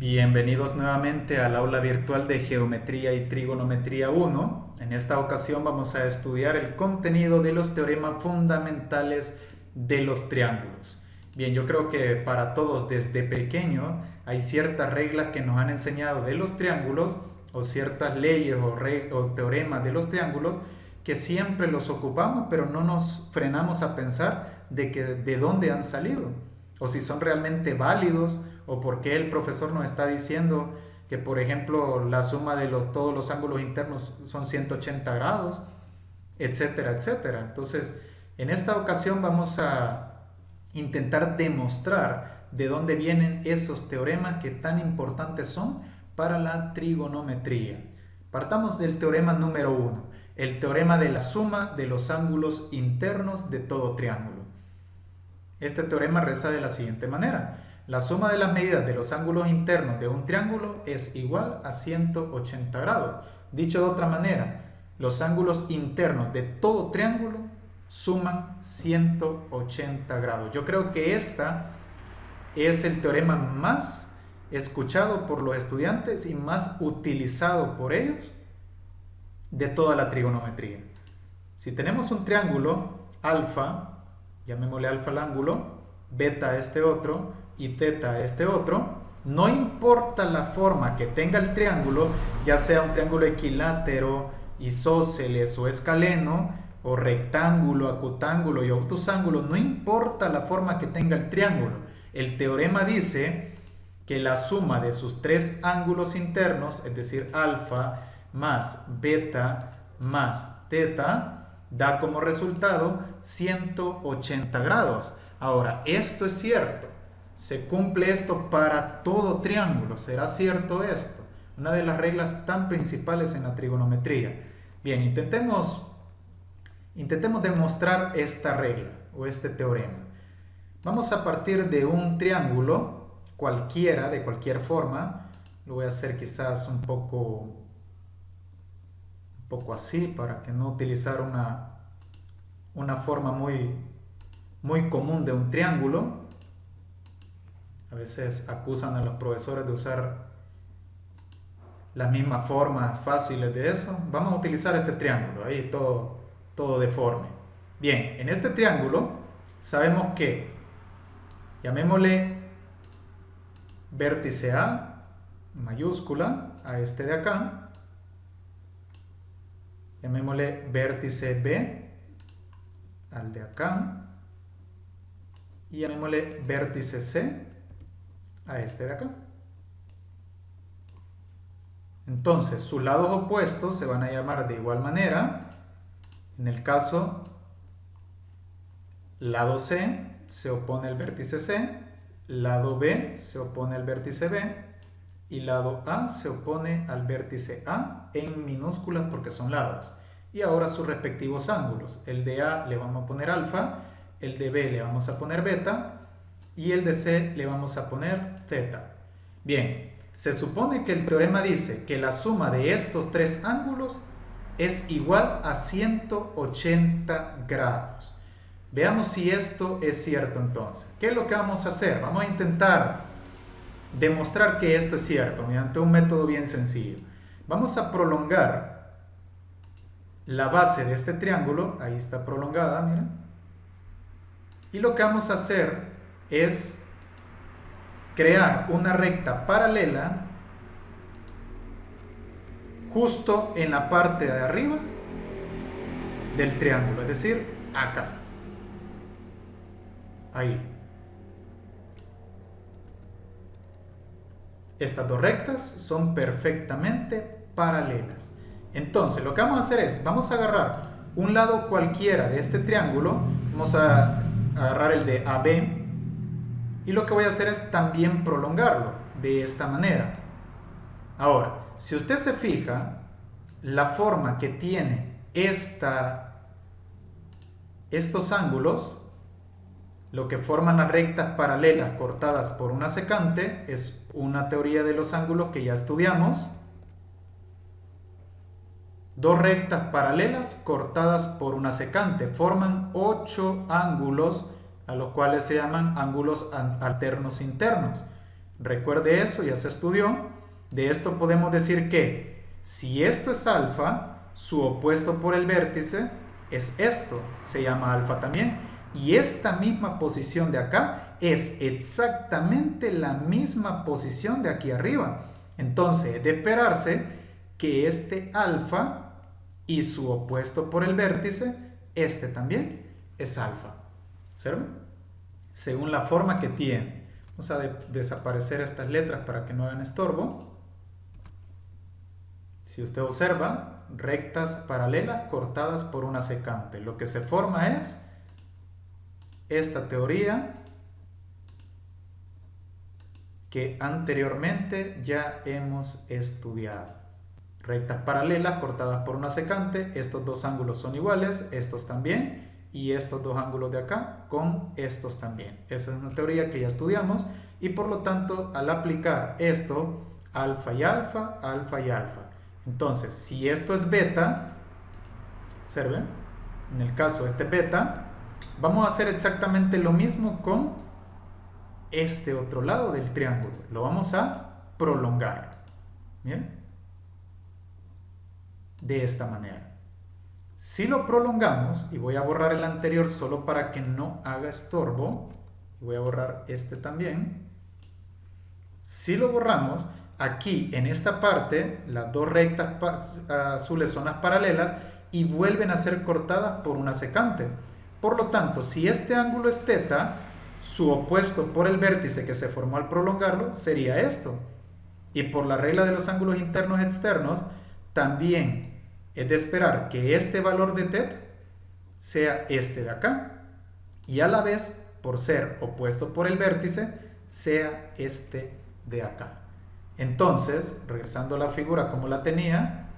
Bienvenidos nuevamente al aula virtual de Geometría y Trigonometría 1. En esta ocasión vamos a estudiar el contenido de los teoremas fundamentales de los triángulos. Bien, yo creo que para todos desde pequeño hay ciertas reglas que nos han enseñado de los triángulos o ciertas leyes o teoremas de los triángulos que siempre los ocupamos, pero no nos frenamos a pensar de dónde han salido o si son realmente válidos o por qué el profesor nos está diciendo que, por ejemplo, la suma de todos los ángulos internos son 180 grados, etcétera, etcétera. Entonces, en esta ocasión vamos a intentar demostrar de dónde vienen esos teoremas que tan importantes son para la trigonometría. Partamos del teorema número 1, el teorema de la suma de los ángulos internos de todo triángulo. Este teorema reza de la siguiente manera: la suma de las medidas de los ángulos internos de un triángulo es igual a 180 grados. Dicho de otra manera, los ángulos internos de todo triángulo suman 180 grados. Yo creo que este es el teorema más escuchado por los estudiantes y más utilizado por ellos de toda la trigonometría. Si tenemos un triángulo alfa, llamémosle alfa al ángulo, beta a este otro y teta a este otro, no importa la forma que tenga el triángulo, ya sea un triángulo equilátero, isósceles o escaleno, o rectángulo, acutángulo y obtusángulo, no importa la forma que tenga el triángulo. El teorema dice que la suma de sus tres ángulos internos, es decir, alfa más beta más teta, da como resultado 180 grados. Ahora, esto es cierto. Se cumple esto para todo triángulo. ¿Será cierto esto? Una de las reglas tan principales en la trigonometría. Bien, intentemos demostrar esta regla o este teorema. Vamos a partir de un triángulo cualquiera, de cualquier forma. Lo voy a hacer quizás un poco así para que no utilizar una forma muy común de un triángulo. A veces acusan a los profesores de usar las mismas formas fáciles de eso. Vamos a utilizar este triángulo, ahí todo deforme. Bien, en este triángulo sabemos que, llamémosle vértice A, mayúscula, a este de acá. Llamémosle vértice B al de acá. Y llamémosle vértice C a este de acá. Entonces, sus lados opuestos se van a llamar de igual manera. En el caso, lado C se opone al vértice C, lado B se opone al vértice B y lado A se opone al vértice A en minúsculas porque son lados. Y ahora sus respectivos ángulos. El de A le vamos a poner alfa, el de B le vamos a poner beta y el de C le vamos a poner teta. Bien, se supone que el teorema dice que la suma de estos tres ángulos es igual a 180 grados. Veamos si esto es cierto entonces. ¿Qué es lo que vamos a hacer? Vamos a intentar demostrar que esto es cierto mediante un método bien sencillo. Vamos a prolongar la base de este triángulo. Ahí está prolongada, mira. Y lo que vamos a hacer es crear una recta paralela justo en la parte de arriba del triángulo, es decir, acá. Ahí. Estas dos rectas son perfectamente paralelas. Entonces, lo que vamos a hacer es, vamos a agarrar un lado cualquiera de este triángulo, vamos a agarrar el de AB, y lo que voy a hacer es también prolongarlo de esta manera. Ahora, si usted se fija, la forma que tiene estos ángulos, lo que forman las rectas paralelas cortadas por una secante, es una teoría de los ángulos que ya estudiamos. Dos rectas paralelas cortadas por una secante forman 8 ángulos, a los cuales se llaman ángulos alternos internos. Recuerde eso, ya se estudió. De esto podemos decir que si esto es alfa, su opuesto por el vértice es esto, se llama alfa también. Y esta misma posición de acá es exactamente la misma posición de aquí arriba. Entonces, es de esperarse que este alfa y su opuesto por el vértice, este también es alfa. ¿Observen? Según la forma que tiene. Vamos a desaparecer estas letras para que no hagan estorbo. Si usted observa, rectas paralelas cortadas por una secante. Lo que se forma es esta teoría que anteriormente ya hemos estudiado. Rectas paralelas cortadas por una secante, estos dos ángulos son iguales, estos también, y estos dos ángulos de acá con estos también. Esa es una teoría que ya estudiamos y por lo tanto al aplicar esto, alfa y alfa, alfa y alfa. Entonces, si esto es beta, observen, en el caso este beta, vamos a hacer exactamente lo mismo con este otro lado del triángulo. Lo vamos a prolongar. ¿Bien? De esta manera. Si lo prolongamos, y voy a borrar el anterior solo para que no haga estorbo, voy a borrar este también. Si lo borramos, aquí en esta parte, las dos rectas azules son las paralelas y vuelven a ser cortadas por una secante. Por lo tanto, si este ángulo es θ, su opuesto por el vértice que se formó al prolongarlo sería esto. Y por la regla de los ángulos internos y externos, también es de esperar que este valor de θ sea este de acá. Y a la vez, por ser opuesto por el vértice, sea este de acá. Entonces, regresando a la figura como la tenía,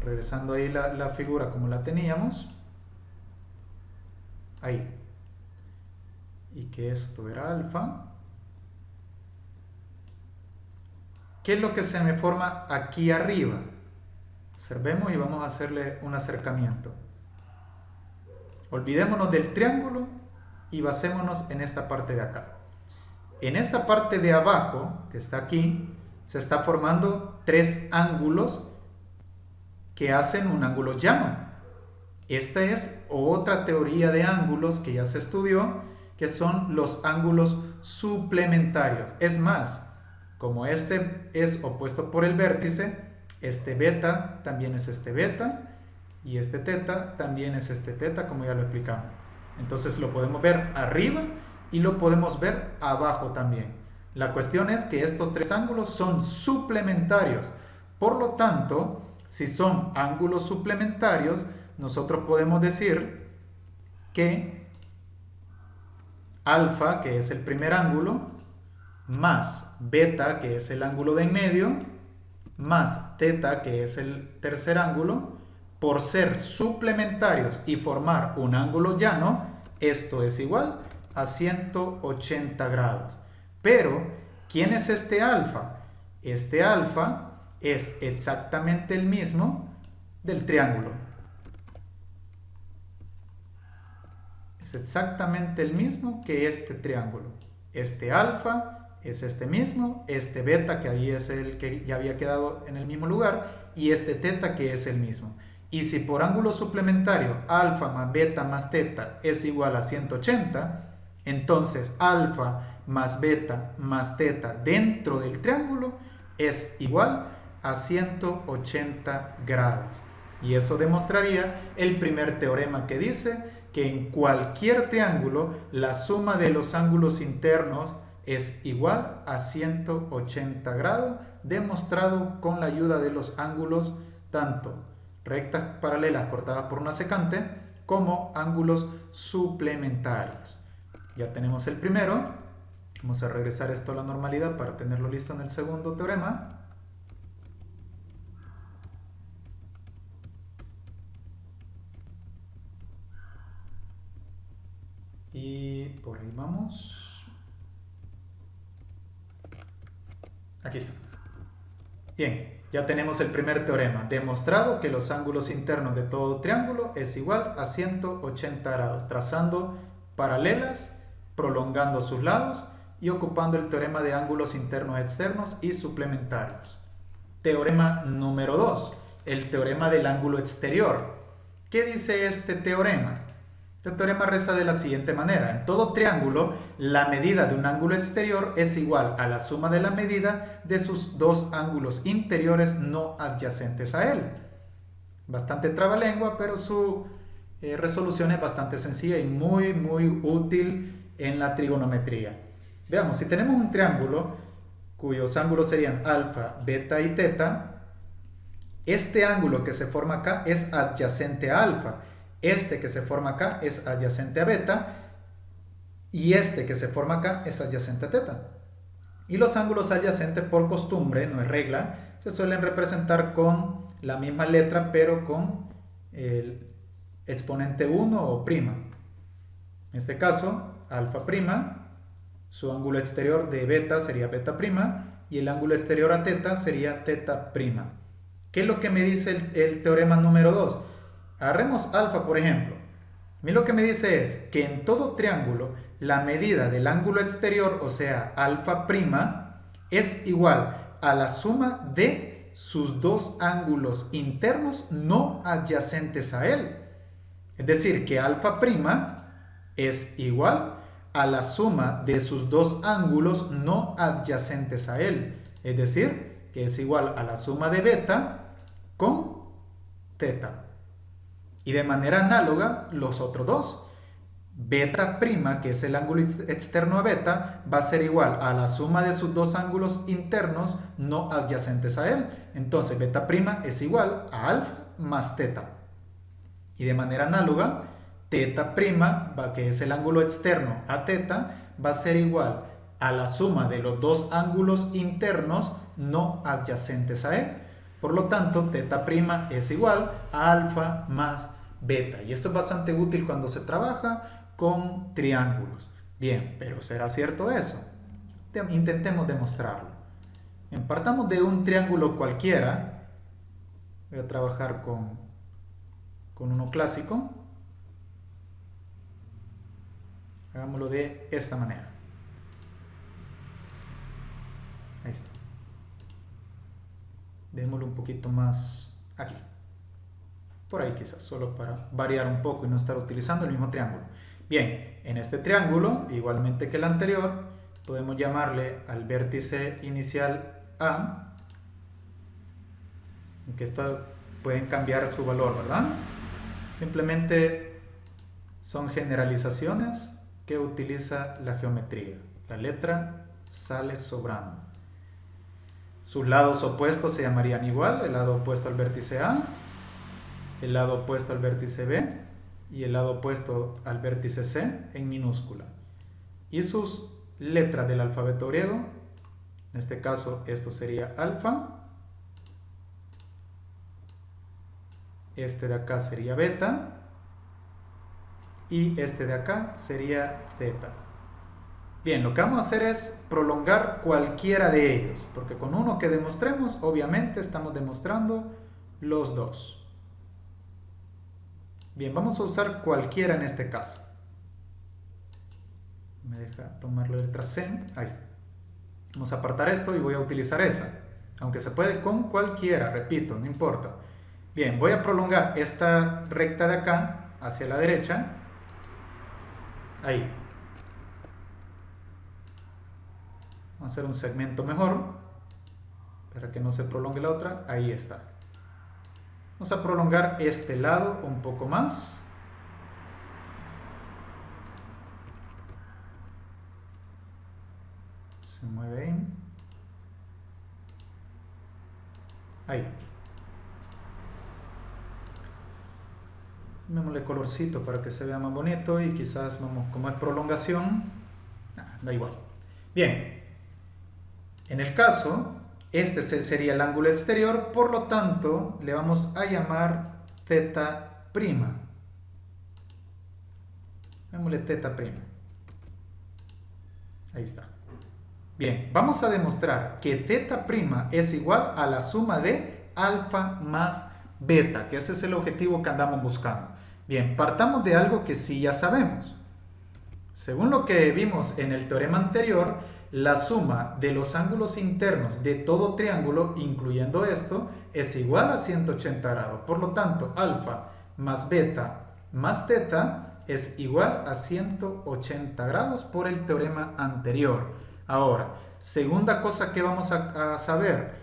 regresando ahí la figura como la teníamos, ahí, y que esto era alfa. ¿Qué es lo que se me forma aquí arriba? Observemos y vamos a hacerle un acercamiento. Olvidémonos del triángulo y basémonos en esta parte de acá. En esta parte de abajo, que está aquí, se está formando tres ángulos que hacen un ángulo llano. Esta es otra teoría de ángulos que ya se estudió, que son los ángulos suplementarios. Es más, como este es opuesto por el vértice, este beta también es este beta y este θ también es este θ, como ya lo explicamos. Entonces lo podemos ver arriba y lo podemos ver abajo también. La cuestión es que estos tres ángulos son suplementarios. Por lo tanto, si son ángulos suplementarios, nosotros podemos decir que alfa, que es el primer ángulo, más beta, que es el ángulo de en medio, más θ, que es el tercer ángulo, por ser suplementarios y formar un ángulo llano, esto es igual a 180 grados. Pero, ¿quién es este alfa? Este alfa es exactamente el mismo del triángulo. Es exactamente el mismo que este triángulo. Este alfa es este mismo, este beta que ahí es el que ya había quedado en el mismo lugar y este θ que es el mismo. Y si por ángulo suplementario alfa más beta más θ es igual a 180, entonces alfa más beta más θ dentro del triángulo es igual a 180 grados. Y eso demostraría el primer teorema que dice que en cualquier triángulo la suma de los ángulos internos es igual a 180 grados, demostrado con la ayuda de los ángulos tanto rectas paralelas cortadas por una secante como ángulos suplementarios. Ya tenemos el primero. Vamos a regresar esto a la normalidad para tenerlo listo en el segundo teorema. Y por ahí vamos. Aquí está. Bien, ya tenemos el primer teorema. Demostrado que los ángulos internos de todo triángulo es igual a 180 grados. Trazando paralelas, prolongando sus lados y ocupando el teorema de ángulos internos, externos y suplementarios. Teorema número 2, el teorema del ángulo exterior. ¿Qué dice este teorema? Este teorema reza de la siguiente manera: en todo triángulo, la medida de un ángulo exterior es igual a la suma de la medida de sus dos ángulos interiores no adyacentes a él. Bastante trabalengua, pero su resolución es bastante sencilla y muy útil en la trigonometría. Veamos, si tenemos un triángulo cuyos ángulos serían alfa, beta y teta, este ángulo que se forma acá es adyacente a alfa, este que se forma acá es adyacente a beta y este que se forma acá es adyacente a teta. Y los ángulos adyacentes, por costumbre, no es regla, se suelen representar con la misma letra pero con el exponente 1 o prima. En este caso, alfa prima, su ángulo exterior de beta sería beta prima y el ángulo exterior a teta sería teta prima. ¿Qué es lo que me dice el teorema número 2? Agarremos alfa, por ejemplo. A mí lo que me dice es que en todo triángulo la medida del ángulo exterior, o sea, alfa prima, es igual a la suma de sus dos ángulos internos no adyacentes a él. Es decir, que alfa prima es igual a la suma de sus dos ángulos no adyacentes a él. Es decir, que es igual a la suma de beta con teta. Y de manera análoga, los otros dos. Beta prima, que es el ángulo externo a beta, va a ser igual a la suma de sus dos ángulos internos no adyacentes a él. Entonces, beta prima es igual a alfa más teta. Y de manera análoga, teta prima, que es el ángulo externo a teta, va a ser igual a la suma de los dos ángulos internos no adyacentes a él. Por lo tanto, teta prima es igual a alfa más beta. Y esto es bastante útil cuando se trabaja con triángulos. Bien, pero ¿será cierto eso? Intentemos demostrarlo. Partamos de un triángulo cualquiera. Voy a trabajar con uno clásico. Hagámoslo de esta manera. Ahí está. Démoslo un poquito más aquí. Por ahí quizás, solo para variar un poco y no estar utilizando el mismo triángulo. Bien, en este triángulo, igualmente que el anterior, podemos llamarle al vértice inicial A, que esto pueden cambiar su valor, ¿verdad? Simplemente son generalizaciones que utiliza la geometría. La letra sale sobrando. Sus lados opuestos se llamarían igual, el lado opuesto al vértice A, el lado opuesto al vértice B y el lado opuesto al vértice C en minúscula. Y sus letras del alfabeto griego, en este caso esto sería alfa, este de acá sería beta y este de acá sería teta. Bien, lo que vamos a hacer es prolongar cualquiera de ellos, porque con uno que demostremos, obviamente estamos demostrando los dos. Bien, vamos a usar cualquiera en este caso. Me deja tomar la letra C. Ahí está. Vamos a apartar esto y voy a utilizar esa. Aunque se puede con cualquiera, repito, no importa. Bien, voy a prolongar esta recta de acá hacia la derecha. Ahí. Vamos a hacer un segmento mejor para que no se prolongue la otra. Ahí está. Vamos a prolongar este lado un poco más. Se mueve ahí. Ahí. Démosle colorcito para que se vea más bonito y quizás vamos, como es prolongación, da igual. Bien. En el caso, este sería el ángulo exterior, por lo tanto, le vamos a llamar teta prima. Démosle teta prima. Ahí está. Bien, vamos a demostrar que teta prima es igual a la suma de alfa más beta, que ese es el objetivo que andamos buscando. Bien, partamos de algo que sí ya sabemos. Según lo que vimos en el teorema anterior, la suma de los ángulos internos de todo triángulo, incluyendo esto, es igual a 180 grados. Por lo tanto, alfa más beta más teta es igual a 180 grados por el teorema anterior. Ahora, segunda cosa que vamos a saber.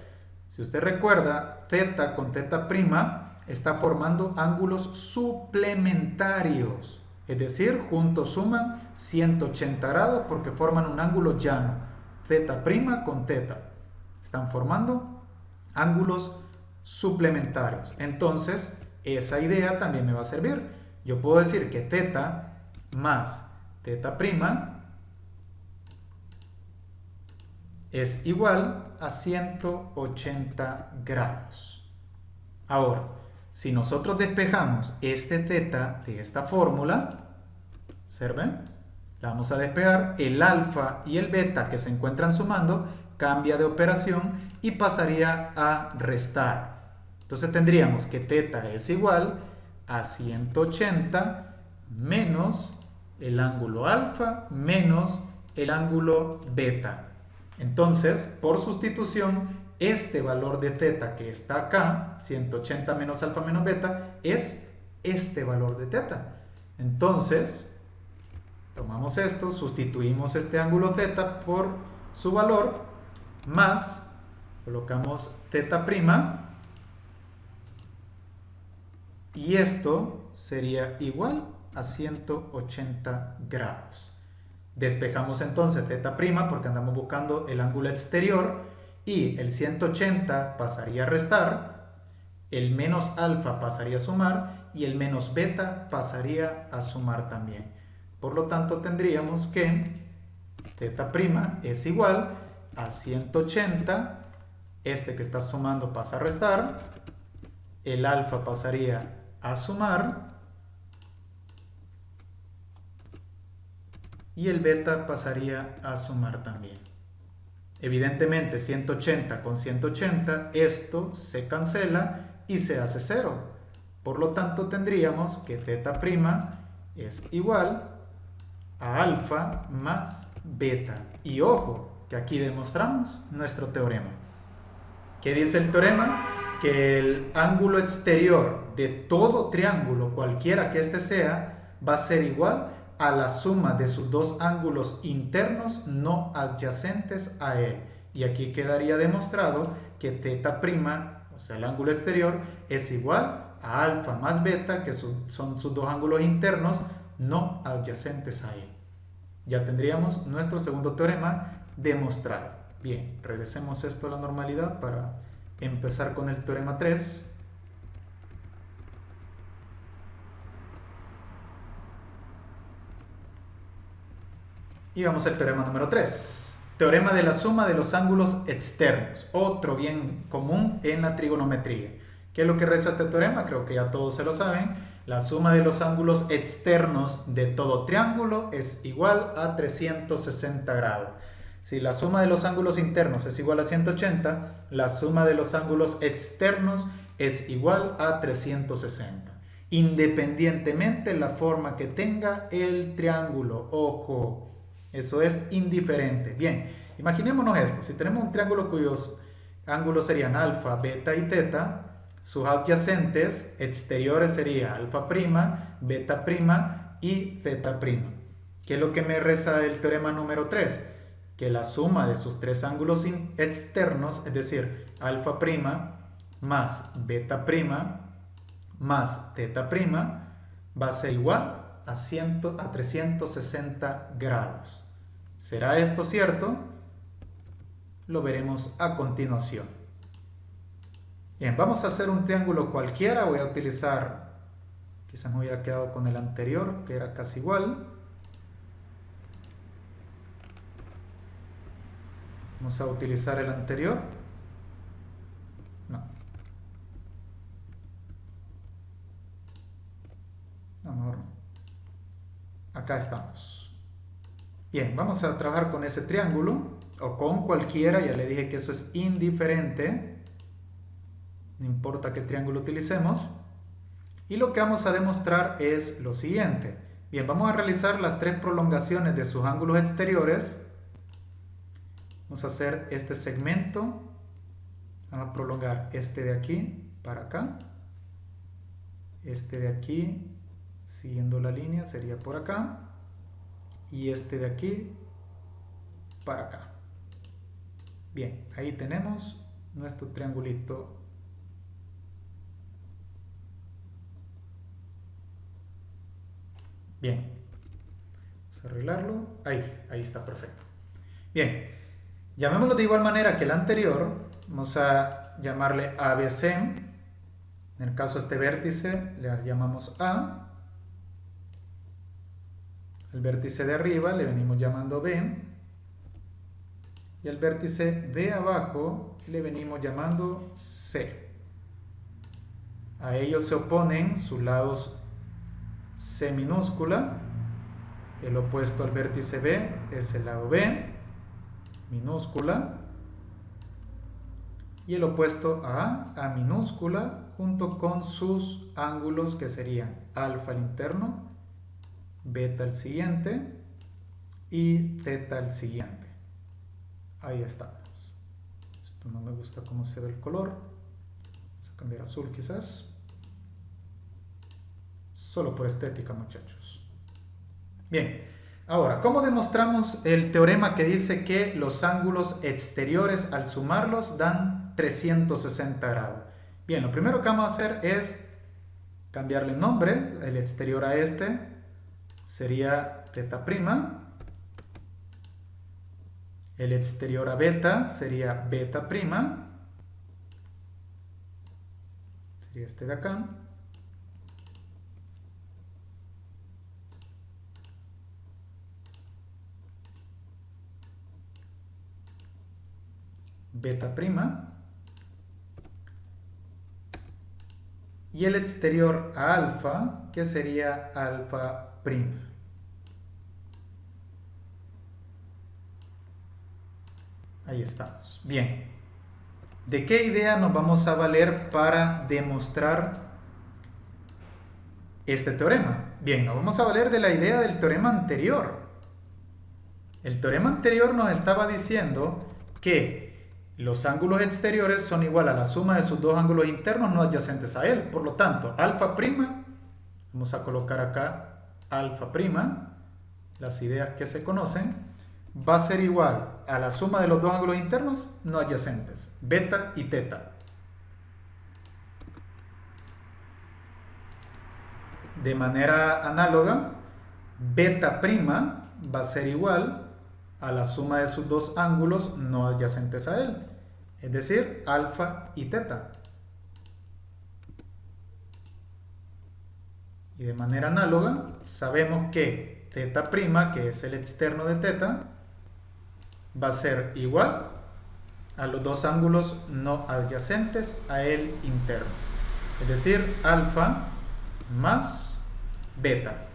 Si usted recuerda, θ con θ' está formando ángulos suplementarios. Es decir, juntos suman 180 grados porque forman un ángulo llano. θ' con θ. Están formando ángulos suplementarios. Entonces, esa idea también me va a servir. Yo puedo decir que θ más θ' es igual a 180 grados. Ahora, si nosotros despejamos este θ de esta fórmula, ¿observen? La vamos a despejar. El alfa y el beta que se encuentran sumando cambia de operación y pasaría a restar. Entonces tendríamos que θ es igual a 180 menos el ángulo alfa menos el ángulo beta. Entonces, por sustitución, este valor de θ que está acá, 180 menos alfa menos beta, es este valor de θ. Entonces, tomamos esto, sustituimos este ángulo θ por su valor, más, colocamos θ', y esto sería igual a 180 grados. Despejamos entonces θ' porque andamos buscando el ángulo exterior y el 180 pasaría a restar, el menos alfa pasaría a sumar y el menos beta pasaría a sumar también. Por lo tanto tendríamos que θ' es igual a 180, este que está sumando pasa a restar, el alfa pasaría a sumar y el beta pasaría a sumar también. Evidentemente 180 con 180, esto se cancela y se hace 0. Por lo tanto tendríamos que θ' es igual a alfa más beta. Y ojo, que aquí demostramos nuestro teorema. ¿Qué dice el teorema? Que el ángulo exterior de todo triángulo, cualquiera que este sea, va a ser igual a la suma de sus dos ángulos internos no adyacentes a él. Y aquí quedaría demostrado que θ', o sea el ángulo exterior, es igual a alfa más beta, que son sus dos ángulos internos no adyacentes a él. Ya tendríamos nuestro segundo teorema demostrado. Bien, regresemos esto a la normalidad para empezar con el teorema 3. Y vamos al teorema número 3. Teorema de la suma de los ángulos externos. Otro bien común en la trigonometría. ¿Qué es lo que reza este teorema? Creo que ya todos se lo saben. La suma de los ángulos externos de todo triángulo es igual a 360 grados. Si la suma de los ángulos internos es igual a 180, la suma de los ángulos externos es igual a 360. Independientemente de la forma que tenga el triángulo. Ojo. Eso es indiferente. Bien, imaginémonos esto. Si tenemos un triángulo cuyos ángulos serían alfa, beta y teta, sus adyacentes exteriores serían alfa', beta' y θ'. ¿Qué es lo que me reza el teorema número 3? Que la suma de sus tres ángulos externos, es decir, alfa' más beta' más θ', va a ser igual a 360 grados. ¿Será esto cierto? Lo veremos a continuación. Bien, vamos a hacer un triángulo cualquiera. Voy a utilizar, quizás me hubiera quedado con el anterior, que era casi igual. Vamos a utilizar el anterior. No. No, mejor no. Acá estamos. Bien, vamos a trabajar con ese triángulo o con cualquiera. Ya le dije que eso es indiferente. No importa qué triángulo utilicemos. Y lo que vamos a demostrar es lo siguiente. Bien, vamos a realizar las tres prolongaciones de sus ángulos exteriores. Vamos a hacer este segmento. Vamos a prolongar este de aquí para acá. Este de aquí, siguiendo la línea, sería por acá. Y este de aquí para acá. Bien, ahí tenemos nuestro triangulito. Bien, vamos a arreglarlo. Ahí está perfecto. Bien, llamémoslo de igual manera que el anterior. Vamos a llamarle ABC. En el caso de este vértice le llamamos A. El vértice de arriba le venimos llamando B. Y el vértice de abajo le venimos llamando C. A ellos se oponen sus lados C minúscula. El opuesto al vértice B es el lado B minúscula. Y el opuesto a A minúscula, junto con sus ángulos que serían alfa al interno, beta al siguiente y teta al siguiente. Ahí estamos. Esto no me gusta cómo se ve el color. Vamos a cambiar a azul quizás. Solo por estética, muchachos. Bien, ahora, ¿cómo demostramos el teorema que dice que los ángulos exteriores al sumarlos dan 360 grados? Bien, lo primero que vamos a hacer es cambiarle nombre. El exterior a este sería teta prima. El exterior a beta sería beta prima. Sería este de acá. Beta prima. Y el exterior a alfa, que sería alfa prima. Ahí estamos. Bien. ¿De qué idea nos vamos a valer para demostrar este teorema? Bien, nos vamos a valer de la idea del teorema anterior. El teorema anterior nos estaba diciendo que los ángulos exteriores son igual a la suma de sus dos ángulos internos no adyacentes a él. Por lo tanto, alfa prima, vamos a colocar acá alfa prima, las ideas que se conocen, va a ser igual a la suma de los dos ángulos internos no adyacentes, beta y teta. De manera análoga, beta prima va a ser igual a la suma de sus dos ángulos no adyacentes a él, es decir, alfa y teta. Y de manera análoga, sabemos que teta prima, que es el externo de teta, va a ser igual a los dos ángulos no adyacentes a él interno, es decir, alfa más beta.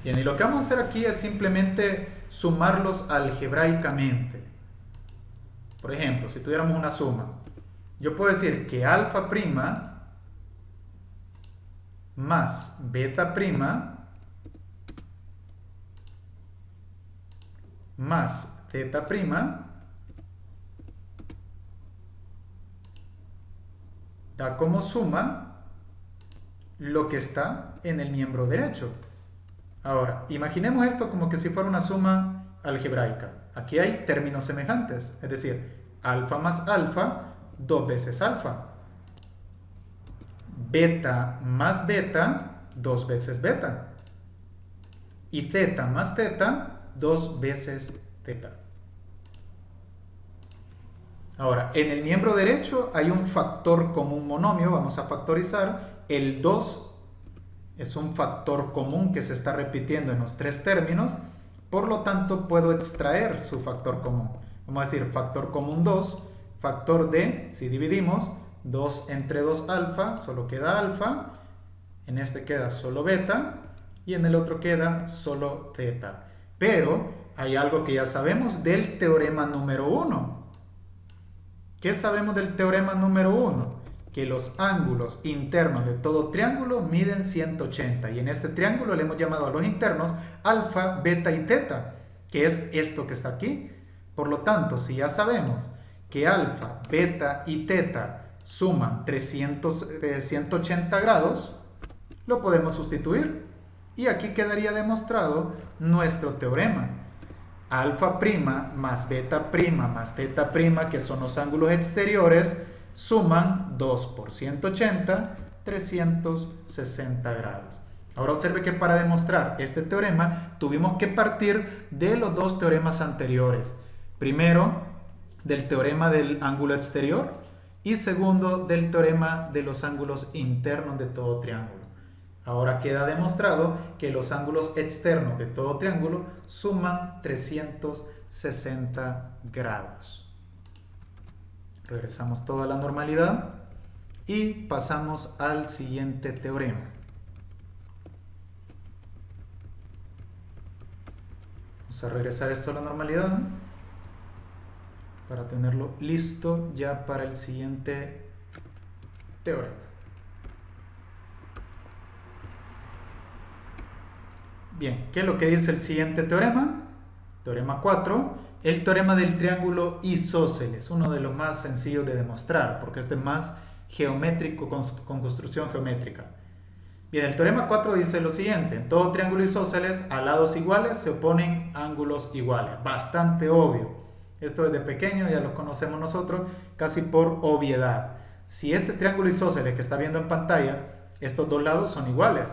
Bien, y lo que vamos a hacer aquí es simplemente sumarlos algebraicamente. Por ejemplo, si tuviéramos una suma, yo puedo decir que alfa prima más beta prima más teta prima da como suma lo que está en el miembro derecho. Ahora, imaginemos esto como que si fuera una suma algebraica. Aquí hay términos semejantes, es decir, alfa más alfa, 2 veces alfa. Beta más beta, 2 veces beta. Y teta más teta, 2 veces teta. Ahora, en el miembro derecho hay un factor común monomio, vamos a factorizar. El 2 es un factor común que se está repitiendo en los tres términos, por lo tanto puedo extraer su factor común. Vamos a decir factor común 2, factor de, si dividimos, 2 entre 2 alfa, solo queda alfa, en este queda solo beta y en el otro queda solo teta. Pero hay algo que ya sabemos del teorema número 1. ¿Qué sabemos del teorema número 1? que los ángulos internos de todo triángulo miden 180 y en este triángulo le hemos llamado a los internos alfa, beta y teta, que es esto que está aquí. Por lo tanto, si ya sabemos que alfa, beta y teta suman 180 grados, lo podemos sustituir y aquí quedaría demostrado nuestro teorema. Alfa prima más beta prima más teta prima, que son los ángulos exteriores, suman 2 por 180, 360 grados. Ahora observe que para demostrar este teorema tuvimos que partir de los dos teoremas anteriores. Primero, del teorema del ángulo exterior y segundo, del teorema de los ángulos internos de todo triángulo. Ahora queda demostrado que los ángulos externos de todo triángulo suman 360 grados. Regresamos todo a la normalidad y pasamos al siguiente teorema. Vamos a regresar esto a la normalidad para tenerlo listo ya para el siguiente teorema. Bien, ¿qué es lo que dice el siguiente teorema? Teorema 4, el teorema del triángulo isósceles, uno de los más sencillos de demostrar, porque este es más geométrico, con construcción geométrica. Bien, el teorema 4 dice lo siguiente: en todo triángulo isósceles, a lados iguales se oponen ángulos iguales. Bastante obvio. Esto desde pequeño ya lo conocemos nosotros, casi por obviedad. Si este triángulo isósceles que está viendo en pantalla, estos dos lados son iguales.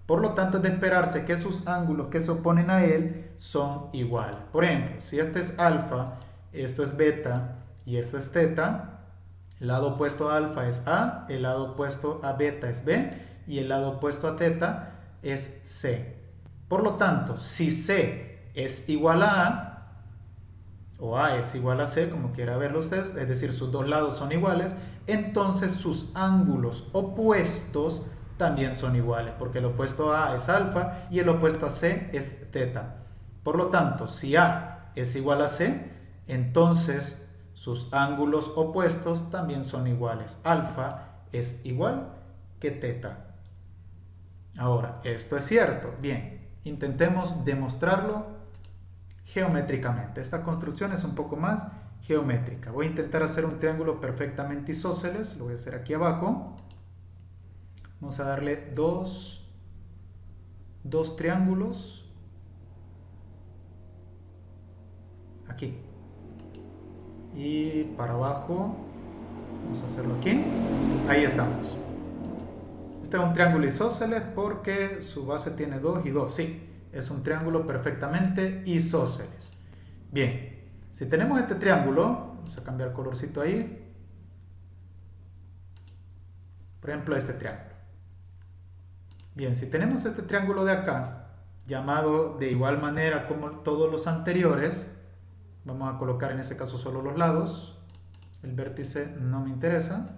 Por lo tanto, es de esperarse que sus ángulos que se oponen a él son iguales. Por ejemplo, si este es alfa, esto es beta y esto es teta, el lado opuesto a alfa es A, el lado opuesto a beta es B y el lado opuesto a teta es C. Por lo tanto, si C es igual a A, o A es igual a C, como quiera verlo usted, es decir, sus dos lados son iguales, entonces sus ángulos opuestos también son iguales, porque el opuesto a es alfa y el opuesto a C es teta. Por lo tanto, si A es igual a C, entonces sus ángulos opuestos también son iguales. Alfa es igual que teta. Ahora, esto es cierto. Bien, intentemos demostrarlo geométricamente. Esta construcción es un poco más geométrica. Voy a intentar hacer un triángulo perfectamente isósceles. Lo voy a hacer aquí abajo. Vamos a darle dos triángulos aquí y para abajo. Vamos a hacerlo aquí. Ahí estamos. Este es un triángulo isósceles porque su base tiene 2 y 2. Sí, es un triángulo perfectamente isósceles. Bien, si tenemos este triángulo, vamos a cambiar colorcito ahí. Por ejemplo, este triángulo. Bien, si tenemos este triángulo de acá, llamado de igual manera como todos los anteriores, vamos a colocar en este caso solo los lados, el vértice no me interesa,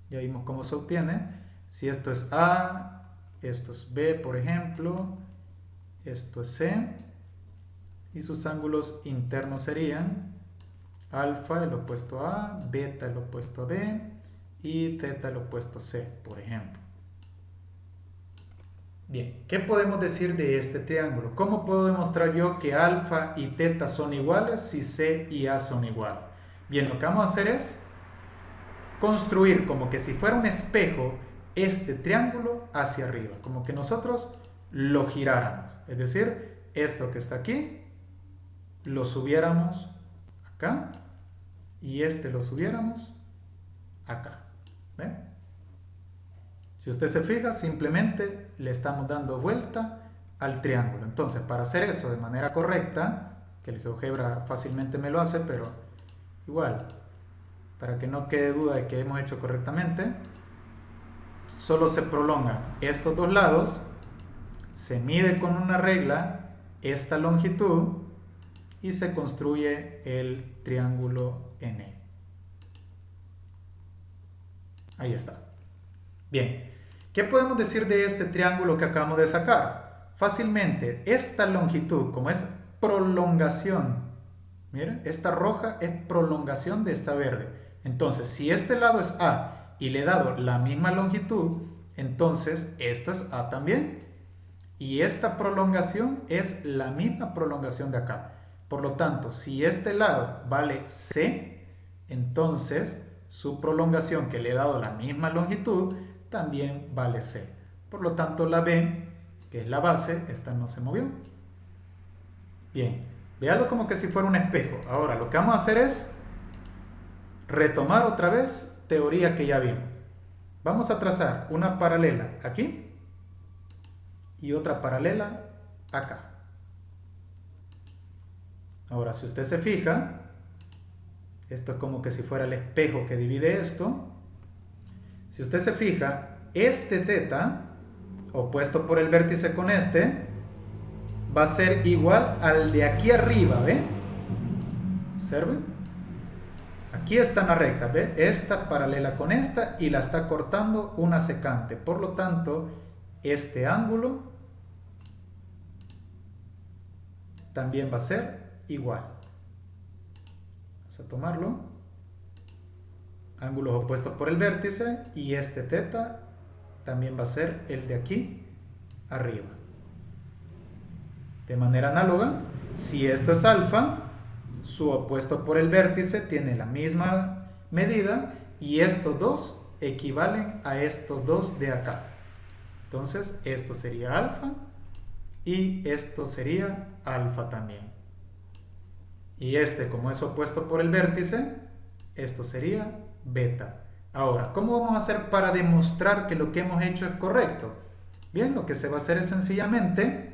ya vimos cómo se obtiene. Si esto es A, esto es B, por ejemplo, esto es C, y sus ángulos internos serían alfa, el opuesto a A, beta, el opuesto a B, y teta, el opuesto a C, por ejemplo. Bien, ¿qué podemos decir de este triángulo? ¿Cómo puedo demostrar yo que alfa y teta son iguales si C y A son iguales? Bien, lo que vamos a hacer es construir como que si fuera un espejo este triángulo hacia arriba, como que nosotros lo giráramos. Es decir, esto que está aquí lo subiéramos acá y este lo subiéramos acá. ¿Ven? Si usted se fija, simplemente le estamos dando vuelta al triángulo. Entonces, para hacer eso de manera correcta, que el GeoGebra fácilmente me lo hace, pero igual, para que no quede duda de que hemos hecho correctamente, solo se prolongan estos dos lados, se mide con una regla esta longitud y se construye el triángulo N. Ahí está. Bien. ¿Qué podemos decir de este triángulo que acabamos de sacar? Fácilmente, esta longitud, como es prolongación, miren, esta roja es prolongación de esta verde. Entonces, si este lado es A y le he dado la misma longitud, entonces esto es A también. Y esta prolongación es la misma prolongación de acá. Por lo tanto, si este lado vale C, entonces su prolongación, que le he dado la misma longitud, también vale C. Por lo tanto, la B, que es la base, esta no se movió. Bien, véalo como que si fuera un espejo. Ahora, lo que vamos a hacer es retomar otra vez teoría que ya vimos. Vamos a trazar una paralela aquí y otra paralela acá. Ahora, si usted se fija, esto es como que si fuera el espejo que divide esto. Si usted se fija, este θ, opuesto por el vértice con este, va a ser igual al de aquí arriba, ¿ve? Observe. Aquí está en la recta, ¿ve? Esta paralela con esta y la está cortando una secante. Por lo tanto, este ángulo también va a ser igual. Vamos a tomarlo. Ángulos opuestos por el vértice y este θ también va a ser el de aquí arriba. De manera análoga, si esto es alfa, su opuesto por el vértice tiene la misma medida y estos dos equivalen a estos dos de acá. Entonces, esto sería alfa y esto sería alfa también. Y este, como es opuesto por el vértice, esto sería beta. Ahora, ¿cómo vamos a hacer para demostrar que lo que hemos hecho es correcto? Bien, lo que se va a hacer es sencillamente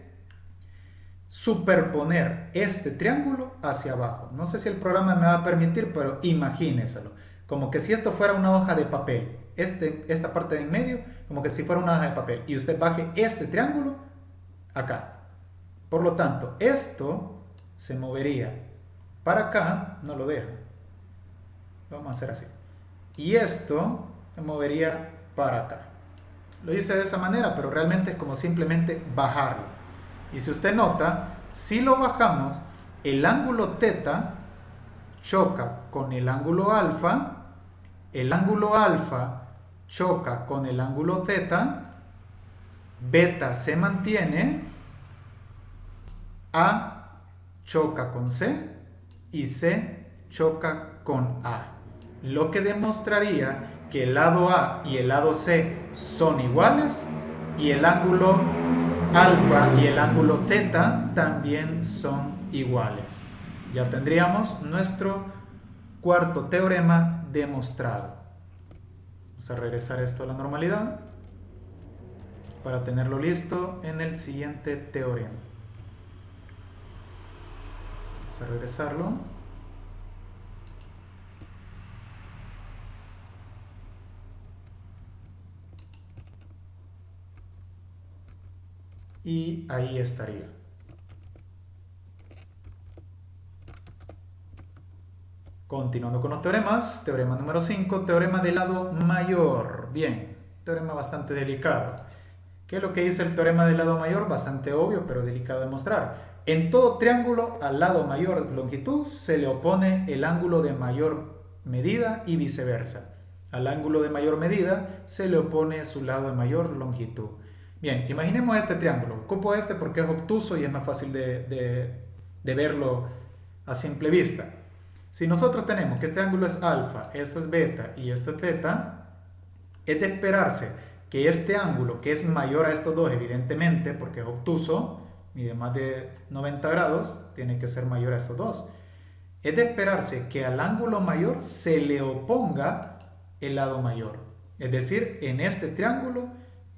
superponer este triángulo hacia abajo. No sé si el programa me va a permitir, pero imagínenselo. Como que si esto fuera una hoja de papel. Esta parte de en medio, como que si fuera una hoja de papel. Y usted baje este triángulo acá. Por lo tanto, esto se movería para acá, no lo deja. Vamos a hacer así. Y esto se movería para acá. Lo hice de esa manera, pero realmente es como simplemente bajarlo. Y si usted nota, si lo bajamos, el ángulo θ choca con el ángulo alfa choca con el ángulo θ, beta se mantiene, A choca con C y C choca con A. Lo que demostraría que el lado A y el lado C son iguales y el ángulo alfa y el ángulo θ también son iguales. Ya tendríamos nuestro cuarto teorema demostrado. Vamos a regresar esto a la normalidad para tenerlo listo en el siguiente teorema. Vamos a regresarlo. Y ahí estaría. Continuando con los teoremas, teorema número 5, teorema del lado mayor. Bien, teorema bastante delicado. ¿Qué es lo que dice el teorema del lado mayor? Bastante obvio, pero delicado de mostrar. En todo triángulo, al lado mayor de longitud se le opone el ángulo de mayor medida y viceversa. Al ángulo de mayor medida se le opone su lado de mayor longitud. Bien, imaginemos este triángulo. Ocupo este porque es obtuso y es más fácil de verlo a simple vista. Si nosotros tenemos que este ángulo es alfa, esto es beta y esto es θ, es de esperarse que este ángulo, que es mayor a estos dos, evidentemente, porque es obtuso, mide más de 90 grados, tiene que ser mayor a estos dos. Es de esperarse que al ángulo mayor se le oponga el lado mayor. Es decir, en este triángulo,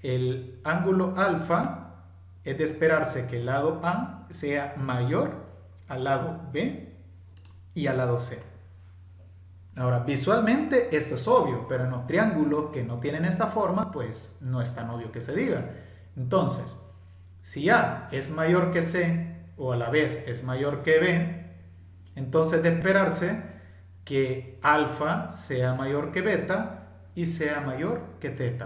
el ángulo alfa es de esperarse que el lado A sea mayor al lado B y al lado C. Ahora, visualmente esto es obvio, pero en los triángulos que no tienen esta forma, pues no es tan obvio que se diga. Entonces, si A es mayor que C o a la vez es mayor que B, entonces de esperarse que alfa sea mayor que beta y sea mayor que θ.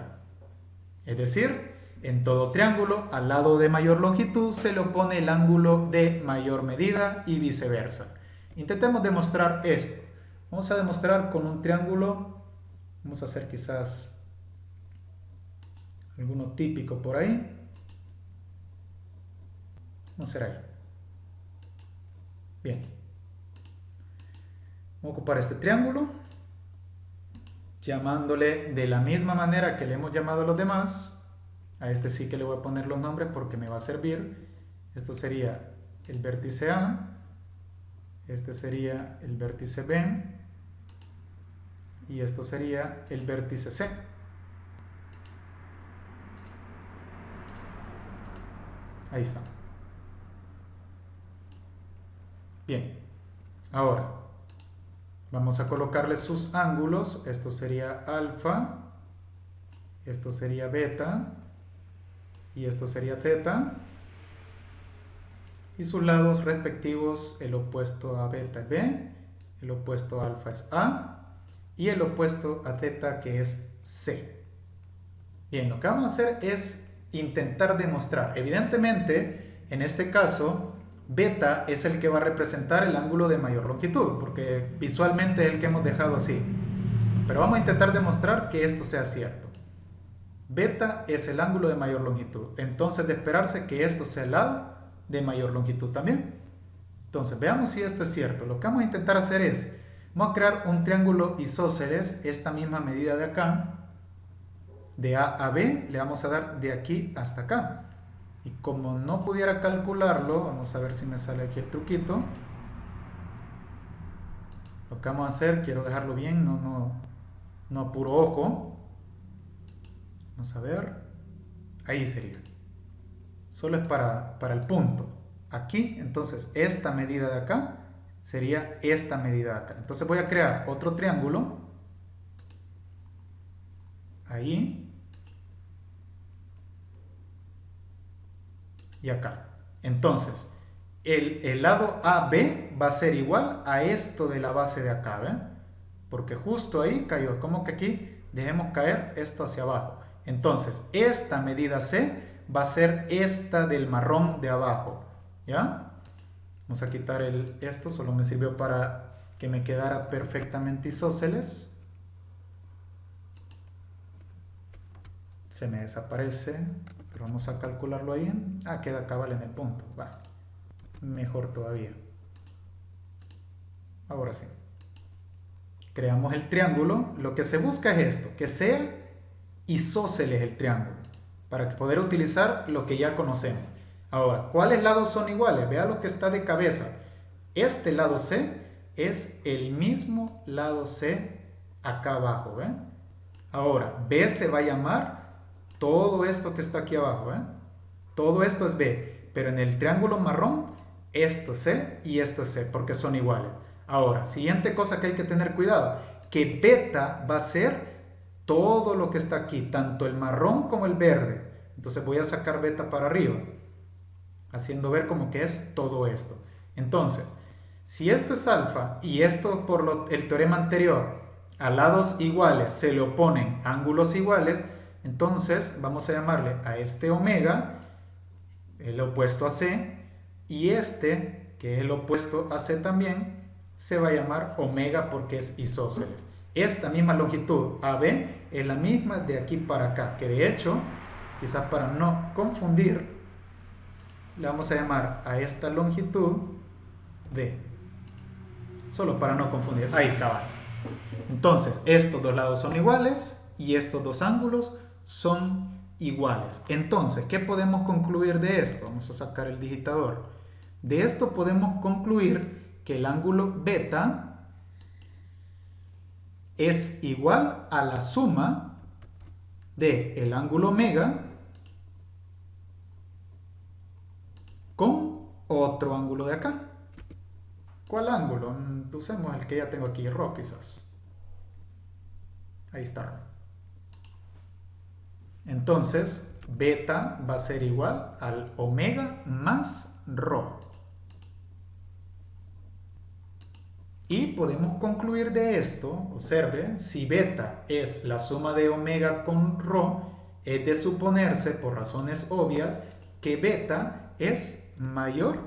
Es decir, en todo triángulo, al lado de mayor longitud se le opone el ángulo de mayor medida y viceversa. Intentemos demostrar esto. Vamos a demostrar con un triángulo Vamos a hacer quizás alguno típico por ahí. Vamos a hacer ahí. Bien. Vamos a ocupar este triángulo, llamándole de la misma manera que le hemos llamado a los demás. A este sí que le voy a poner los nombres porque me va a servir. Esto sería el vértice A, este sería el vértice B y esto sería el vértice C. Ahí está. Bien, ahora vamos a colocarle sus ángulos. Esto sería alfa, esto sería beta y esto sería teta. Y sus lados respectivos, el opuesto a beta es B, el opuesto a alfa es A y el opuesto a teta que es C. Bien, lo que vamos a hacer es intentar demostrar. Evidentemente, en este caso, beta es el que va a representar el ángulo de mayor longitud, porque visualmente es el que hemos dejado así. Pero vamos a intentar demostrar que esto sea cierto. Beta es el ángulo de mayor longitud. Entonces, de esperarse que esto sea el lado de mayor longitud también. Entonces, veamos si esto es cierto. Lo que vamos a intentar hacer es, vamos a crear un triángulo isósceles, esta misma medida de acá, de A a B, le vamos a dar de aquí hasta acá. Y como no pudiera calcularlo, vamos a ver si me sale aquí el truquito. Lo que vamos a hacer, quiero dejarlo bien, no a puro ojo. Vamos a ver. Ahí sería. Solo es para el punto. Aquí, entonces, esta medida de acá sería esta medida de acá. Entonces voy a crear otro triángulo. Ahí. Y acá. Entonces, el lado AB va a ser igual a esto de la base de acá, ¿ven? Porque justo ahí cayó. Como que aquí dejemos caer esto hacia abajo. Entonces, esta medida C va a ser esta del marrón de abajo, ¿ya? Vamos a quitar esto, solo me sirvió para que me quedara perfectamente isósceles. Se me desaparece, pero vamos a calcularlo ahí. Ah, queda cabal en el punto, va, mejor todavía. Ahora sí. Creamos el triángulo, lo que se busca es esto, que sea isósceles el triángulo, para poder utilizar lo que ya conocemos. Ahora, ¿cuáles lados son iguales? Vea lo que está de cabeza. Este lado C es el mismo lado C acá abajo, ¿ven? Ahora, B se va a llamar todo esto que está aquí abajo, ¿ven? Todo esto es B, pero en el triángulo marrón, esto es C y esto es C, porque son iguales. Ahora, siguiente cosa que hay que tener cuidado, que beta va a ser todo lo que está aquí, tanto el marrón como el verde. Entonces voy a sacar beta para arriba, haciendo ver como que es todo esto. Entonces, si esto es alfa y esto por el teorema anterior, a lados iguales se le oponen ángulos iguales, entonces vamos a llamarle a este omega, el opuesto a C, y este, que es el opuesto a C también, se va a llamar omega porque es isósceles. Esta misma longitud AB es la misma de aquí para acá, que de hecho, quizás para no confundir, le vamos a llamar a esta longitud D. Solo para no confundir. Ahí está. Entonces, estos dos lados son iguales y estos dos ángulos son iguales. Entonces, ¿qué podemos concluir de esto? Vamos a sacar el digitador. De esto podemos concluir que el ángulo beta es igual a la suma del ángulo omega con otro ángulo de acá. ¿Cuál ángulo? Usemos el que ya tengo aquí, Rho quizás. Ahí está. Entonces, beta va a ser igual al omega más Rho. Y podemos concluir de esto, observe, si beta es la suma de omega con Rho, es de suponerse, por razones obvias, que beta es mayor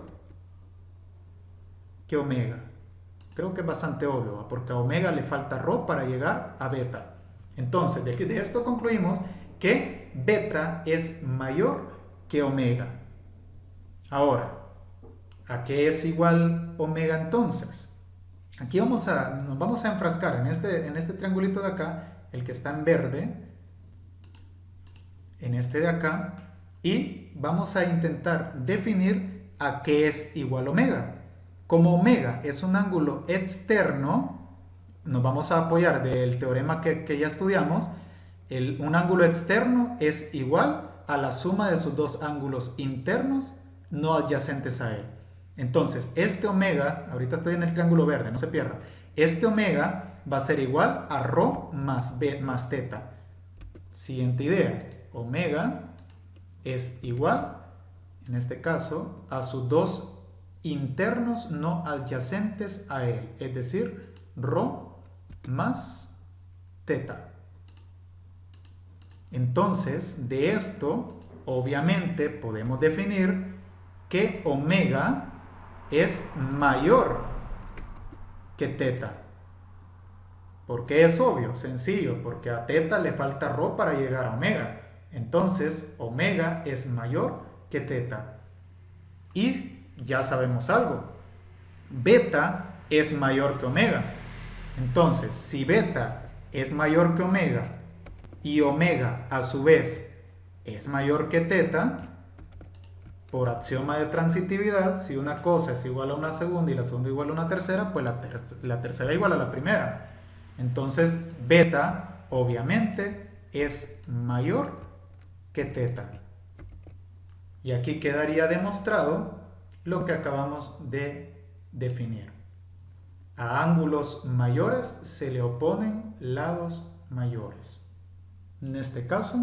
que omega. Creo que es bastante obvio, porque a omega le falta Rho para llegar a beta. Entonces, de esto concluimos que beta es mayor que omega. Ahora, ¿a qué es igual omega entonces? Aquí nos vamos a enfrascar en este triangulito de acá, el que está en verde, en este de acá, y vamos a intentar definir a qué es igual omega. Como omega es un ángulo externo, nos vamos a apoyar del teorema que ya estudiamos. Un ángulo externo es igual a la suma de sus dos ángulos internos no adyacentes a él. Entonces, este omega, ahorita estoy en el triángulo verde, no se pierda. Este omega va a ser igual a ρ más b más teta. Siguiente idea, omega es igual, en este caso, a sus dos internos no adyacentes a él, es decir, ρ más teta. Entonces, de esto, obviamente, podemos definir que omega es mayor que teta. ¿Por qué es obvio? Sencillo, porque a teta le falta ρ para llegar a omega. Entonces, omega es mayor que teta. Y ya sabemos algo. Beta es mayor que omega. Entonces, si beta es mayor que omega y omega a su vez es mayor que teta, por axioma de transitividad, si una cosa es igual a una segunda y la segunda igual a una tercera, pues la tercera igual a la primera. Entonces, beta obviamente es mayor que teta. Y aquí quedaría demostrado lo que acabamos de definir. A ángulos mayores se le oponen lados mayores. En este caso,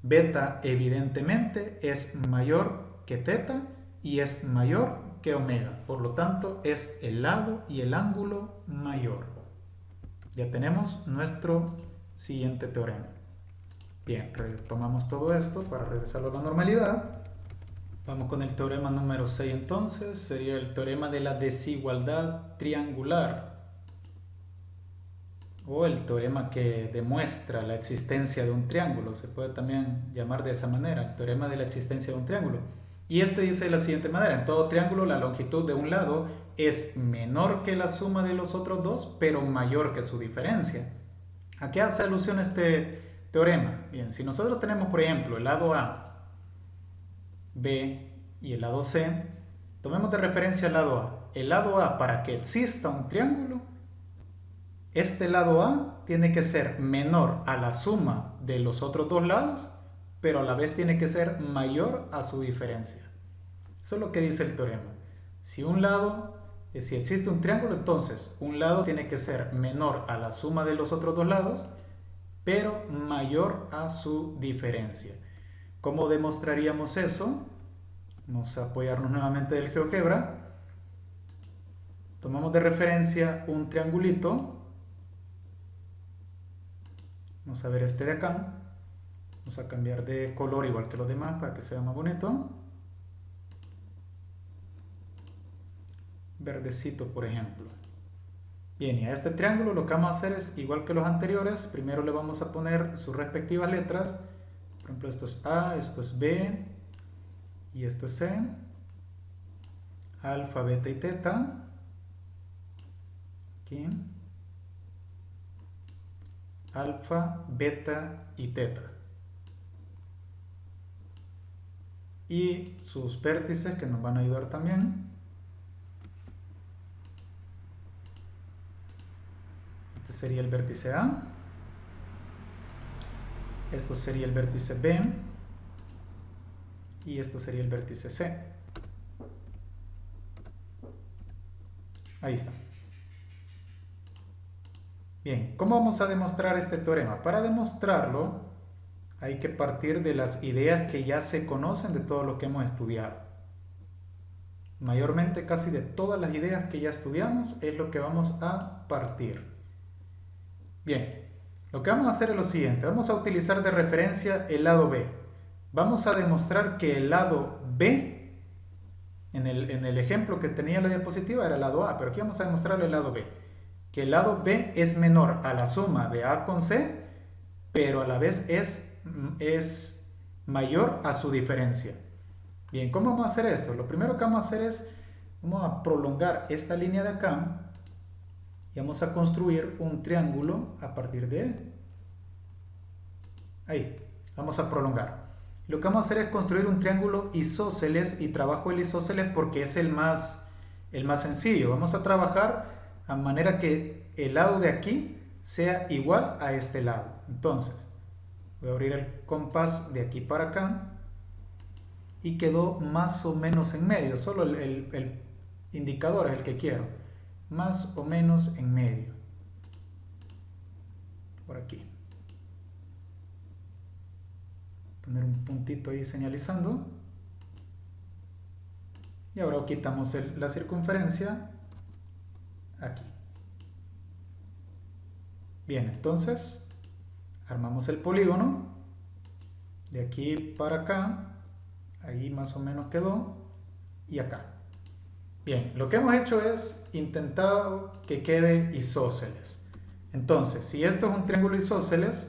beta evidentemente es mayor que teta y es mayor que omega. Por lo tanto, es el lado y el ángulo mayor. Ya tenemos nuestro siguiente teorema. Bien, retomamos todo esto para regresarlo a la normalidad. Vamos con el teorema número 6 entonces. Sería el teorema de la desigualdad triangular, o el teorema que demuestra la existencia de un triángulo. Se puede también llamar de esa manera, el teorema de la existencia de un triángulo. Y este dice de la siguiente manera: en todo triángulo la longitud de un lado es menor que la suma de los otros dos, pero mayor que su diferencia. ¿A qué hace alusión este teorema? Bien, si nosotros tenemos, por ejemplo, el lado A, B y el lado C, tomemos de referencia el lado A. El lado A, para que exista un triángulo, este lado A tiene que ser menor a la suma de los otros dos lados, pero a la vez tiene que ser mayor a su diferencia. Eso es lo que dice el teorema. Si existe un triángulo, entonces un lado tiene que ser menor a la suma de los otros dos lados, pero mayor a su diferencia. ¿Cómo demostraríamos eso? Vamos a apoyarnos nuevamente del GeoGebra. Tomamos de referencia un triangulito. Vamos a ver este de acá. Vamos a cambiar de color igual que los demás para que sea más bonito. Verdecito, por ejemplo. Bien, y a este triángulo lo que vamos a hacer es igual que los anteriores. Primero le vamos a poner sus respectivas letras. Por ejemplo, esto es A, esto es B y esto es C. Alfa, beta y teta. Aquí. Alfa, beta y teta. Y sus vértices que nos van a ayudar también. Este sería el vértice A. Esto sería el vértice B. Y esto sería el vértice C. Ahí está. Bien, ¿cómo vamos a demostrar este teorema? Para demostrarlo hay que partir de las ideas que ya se conocen de todo lo que hemos estudiado. Mayormente casi de todas las ideas que ya estudiamos es lo que vamos a partir. Bien, lo que vamos a hacer es lo siguiente. Vamos a utilizar de referencia el lado B. Vamos a demostrar que el lado B, en el ejemplo que tenía la diapositiva era el lado A, pero aquí vamos a demostrar el lado B. que el lado B es menor a la suma de A con C, pero a la vez es mayor a su diferencia. Bien, ¿cómo vamos a hacer esto? Lo primero que vamos a hacer es, vamos a prolongar esta línea de acá y vamos a construir un triángulo a partir de ahí. Vamos a prolongar. Lo que vamos a hacer es construir un triángulo isósceles, y trabajo el isósceles porque es el más sencillo. Vamos a trabajar a manera que el lado de aquí sea igual a este lado. Entonces, voy a abrir el compás de aquí para acá y quedó más o menos en medio. Solo el indicador es el que quiero. Más o menos en medio. Por aquí. Poner un puntito ahí señalizando. Y ahora quitamos la circunferencia aquí. Bien, entonces armamos el polígono de aquí para acá. Ahí más o menos quedó. Y acá. Bien, lo que hemos hecho es intentado que quede isósceles. Entonces, si esto es un triángulo isósceles,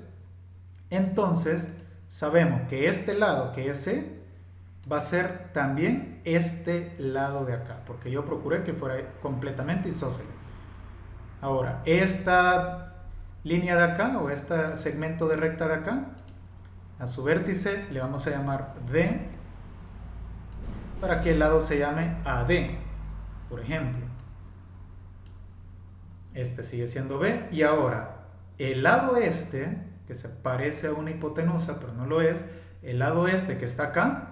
entonces sabemos que este lado, que es C, va a ser también este lado de acá, porque yo procuré que fuera completamente isósceles. Ahora, esta línea de acá, o este segmento de recta de acá, a su vértice le vamos a llamar D, para que el lado se llame AD, por ejemplo. Este sigue siendo B, y ahora, el lado este, que se parece a una hipotenusa, pero no lo es, el lado este que está acá,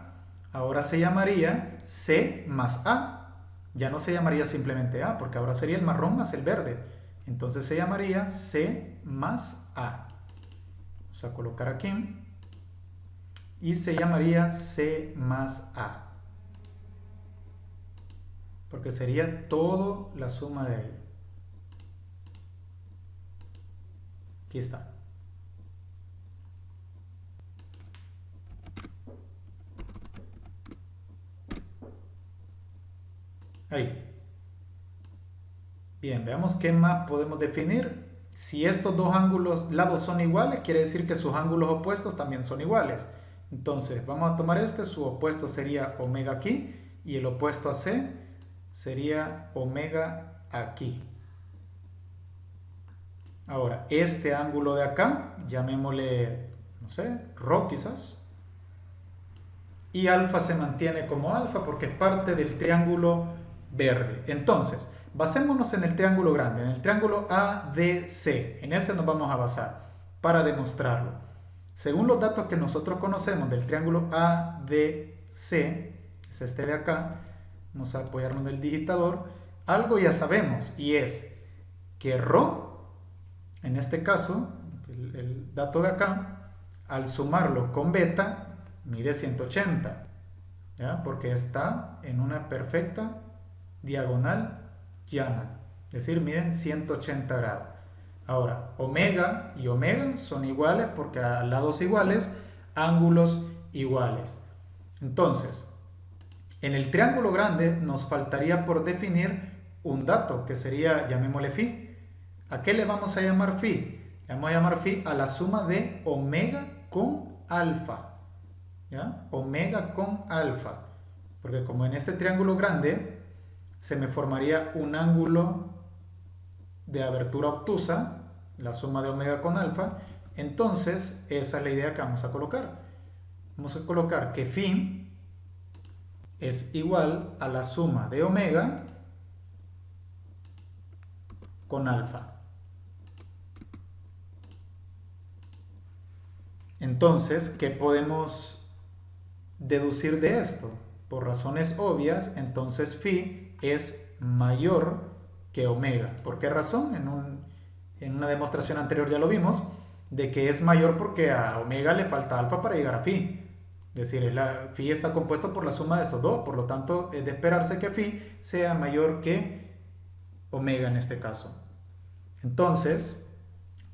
ahora se llamaría C más A. Ya no se llamaría simplemente A, porque ahora sería el marrón más el verde. Entonces se llamaría C más A. Vamos a colocar aquí. Y se llamaría C más A. Porque sería toda la suma de ahí. Aquí está. Ahí. Bien, veamos qué más podemos definir. Si estos dos lados son iguales, quiere decir que sus ángulos opuestos también son iguales. Entonces, vamos a tomar este, su opuesto sería omega aquí, y el opuesto a C sería omega aquí. Ahora, este ángulo de acá, llamémosle, no sé, ρ quizás. Y alfa se mantiene como alfa porque es parte del triángulo verde. Entonces, basémonos en el triángulo grande, en el triángulo ADC. En ese nos vamos a basar para demostrarlo. Según los datos que nosotros conocemos del triángulo ADC, es este de acá, vamos a apoyarnos del digitador, algo ya sabemos, y es que ρ, en este caso, el dato de acá, al sumarlo con beta, mide 180, ¿ya? Porque está en una perfecta diagonal llana, es decir, miden 180 grados. Ahora, omega y omega son iguales porque a lados iguales, ángulos iguales. Entonces, en el triángulo grande nos faltaría por definir un dato que sería, llamémosle phi. ¿A qué le vamos a llamar phi? Le vamos a llamar phi a la suma de omega con alfa. ¿Ya? Omega con alfa, porque como en este triángulo grande se me formaría un ángulo de abertura obtusa, la suma de omega con alfa, entonces esa es la idea que vamos a colocar. Vamos a colocar que phi es igual a la suma de omega con alfa. Entonces, ¿qué podemos deducir de esto? Por razones obvias, entonces phi es mayor que omega. ¿Por qué razón? En una demostración anterior ya lo vimos, de que es mayor porque a omega le falta alfa para llegar a phi. Es decir, phi está compuesto por la suma de estos dos, por lo tanto es de esperarse que phi sea mayor que omega en este caso. Entonces,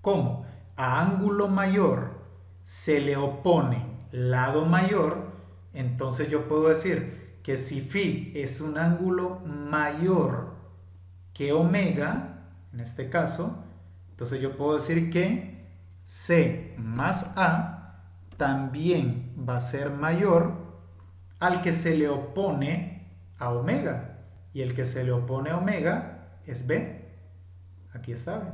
¿cómo? A ángulo mayor se le opone lado mayor, entonces yo puedo decir que si phi es un ángulo mayor que omega, en este caso, entonces yo puedo decir que C más A también va a ser mayor al que se le opone a omega. Y el que se le opone a omega es B. Aquí está, ¿ve?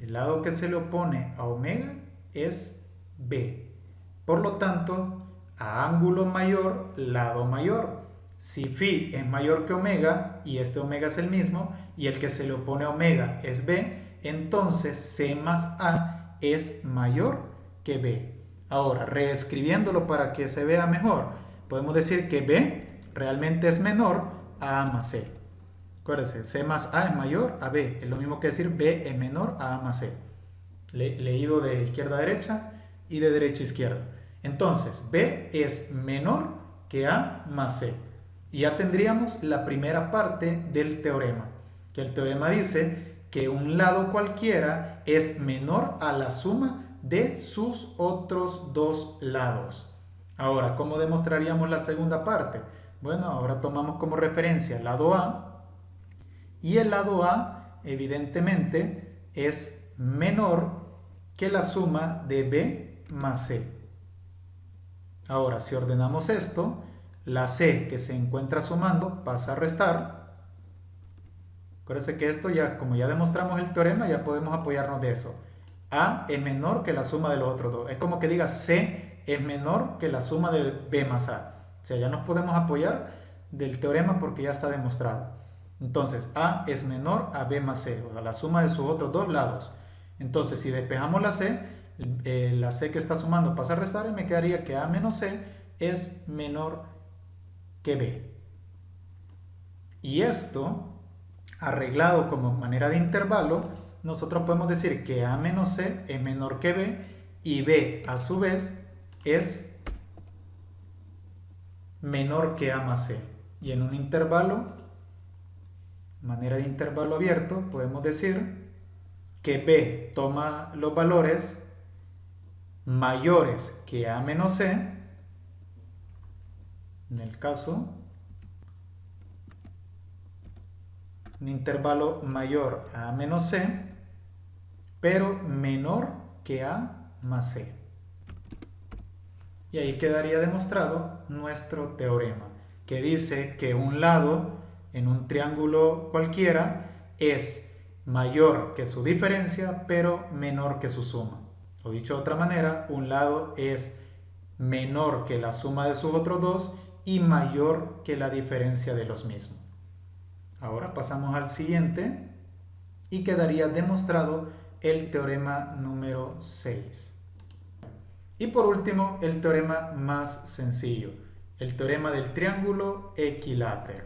El lado que se le opone a omega es B. Por lo tanto, a ángulo mayor, lado mayor. Si phi es mayor que omega y este omega es el mismo y el que se le opone a omega es B, entonces C más A es mayor que B. Ahora, reescribiéndolo para que se vea mejor, podemos decir que B realmente es menor a A más C. Acuérdense, C más A es mayor a B. Es lo mismo que decir B es menor a A más C. Leído de izquierda a derecha y de derecha a izquierda. Entonces, B es menor que A más C. Y ya tendríamos la primera parte del teorema. Que el teorema dice que un lado cualquiera es menor a la suma de sus otros dos lados. Ahora, ¿cómo demostraríamos la segunda parte? Bueno, ahora tomamos como referencia el lado A. Y el lado A, evidentemente, es menor que la suma de B más C. Ahora, si ordenamos esto, la C que se encuentra sumando pasa a restar. Acuérdense que esto ya, como ya demostramos el teorema, ya podemos apoyarnos de eso. A es menor que la suma de los otros dos. Es como que diga C es menor que la suma de B más A. O sea, ya nos podemos apoyar del teorema porque ya está demostrado. Entonces, A es menor a B más C, o sea, la suma de sus otros dos lados. Entonces, si despejamos la C que está sumando pasa a restar y me quedaría que A menos C es menor que B. Y esto, arreglado como manera de intervalo, nosotros podemos decir que A menos C es menor que B y B a su vez es menor que A más C. Y en un intervalo, manera de intervalo abierto, podemos decir que B toma los valores mayores que A menos C, en el caso, un intervalo mayor a menos C, pero menor que A más C. Y ahí quedaría demostrado nuestro teorema, que dice que un lado en un triángulo cualquiera es mayor que su diferencia, pero menor que su suma. O dicho de otra manera, un lado es menor que la suma de sus otros dos y mayor que la diferencia de los mismos. Ahora pasamos al siguiente y quedaría demostrado el teorema número 6. Y por último, el teorema más sencillo, el teorema del triángulo equilátero.